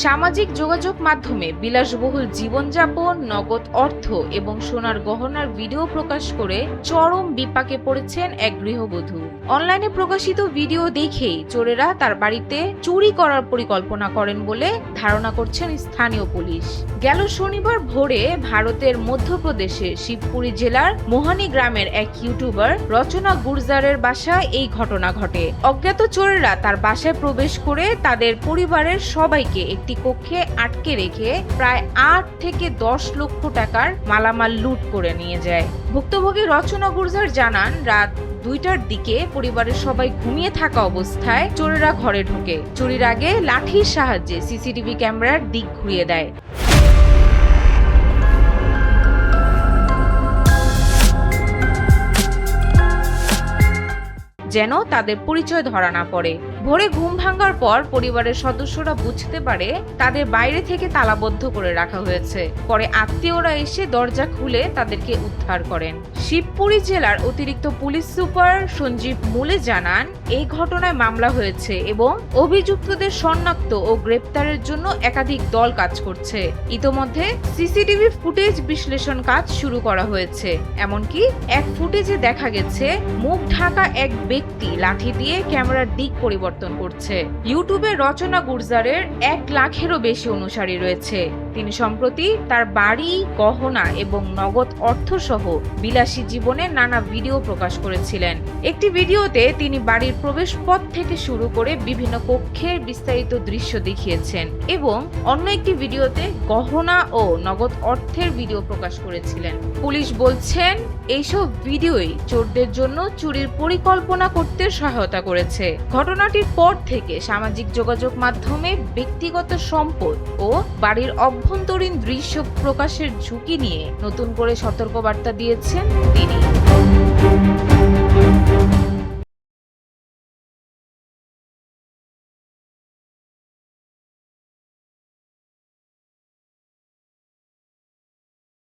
সামাজিক যোগাযোগ মাধ্যমে বিলাসবহুল জীবনযাপন, নগদ অর্থ এবং সোনার গহনার ভিডিও প্রকাশ করে চরম বিপাকে পড়েছেন এক গৃহবধূ। অনলাইনে প্রকাশিত ভিডিও দেখেই চোরেরা তার বাড়িতে চুরি করার পরিকল্পনা করেন বলে ধারণা করছেন স্থানীয় পুলিশ। গেল শনিবার ভোরে ভারতের মধ্যপ্রদেশে শিবপুরী জেলার মোহানি গ্রামের এক ইউটিউবার রচনা গুর্জারের বাসায় এই ঘটনা ঘটে। অজ্ঞাত চোরেরা তার বাসায় প্রবেশ করে তাদের পরিবারের সবাইকে একটি কক্ষে আটকে রেখে প্রায় ৮ থেকে ১০ লক্ষ টাকার মালামাল লুট করে নিয়ে যায়। ভুক্তভোগী রচনা গুর্জার জানান, রাত ২টার দিকে পরিবারের সবাই ঘুমিয়ে থাকা অবস্থায় চোরেরা ঘরে ঢোকে। চুরির আগে লাঠির সাহায্যে সিসিটিভি ক্যামেরার দিক ঘুরিয়ে দেয়। যেন তাদের পরিচয় ধরা না পড়ে। ভোরে ঘুম ভাঙার পর পরিবারের সদস্যরা বুঝতে পারে তাদের বাইরে থেকে তালাবদ্ধ করে রাখা হয়েছে। পরে আত্মীয়রা এসে দরজা খুলে তাদেরকে উদ্ধার করেন। শিবপুরী জেলার অতিরিক্ত পুলিশ সুপার সঞ্জীব মুলে জানান, এই ঘটনায় মামলা হয়েছে এবং অভিযুক্তদের শনাক্ত ও গ্রেপ্তারের জন্য একাধিক দল কাজ করছে। ইতোমধ্যে সিসিটিভি ফুটেজ বিশ্লেষণ কাজ শুরু করা হয়েছে। এমনকি এক ফুটেজে দেখা গেছে মুখ ঢাকা এক ব্যক্তি লাঠি দিয়ে ক্যামেরার দিক পরিবর্তন করছে। ইউটিউবে রচনা গুর্জারের ১ লাখেরও বেশি অনুসারী রয়েছে। তিনি সম্প্রতি তার বাড়ি, গহনা এবং নগদ অর্থ সহ বিলাসী জীবনের নানা ভিডিও প্রকাশ করেছিলেন। একটি ভিডিওতে তিনি বাড়ির প্রবেশ পথ থেকে শুরু করে বিভিন্ন কক্ষের বিস্তারিত দৃশ্য দেখিয়েছেন এবং অন্য একটি ভিডিওতে গহনা ও নগদ অর্থের ভিডিও প্রকাশ করেছিলেন। পুলিশ বলছেন, এইসব ভিডিওই চোরদের জন্য চুরির পরিকল্পনা করতে সহায়তা করেছে। ঘটনাটির পর থেকে সামাজিক যোগাযোগ মাধ্যমে ব্যক্তিগত সম্পদ ও বাড়ির অভ্যন্তরীণ দৃশ্য প্রকাশের ঝুঁকি নিয়ে নতুন করে সতর্কবার্তা দিয়েছেন তিনি।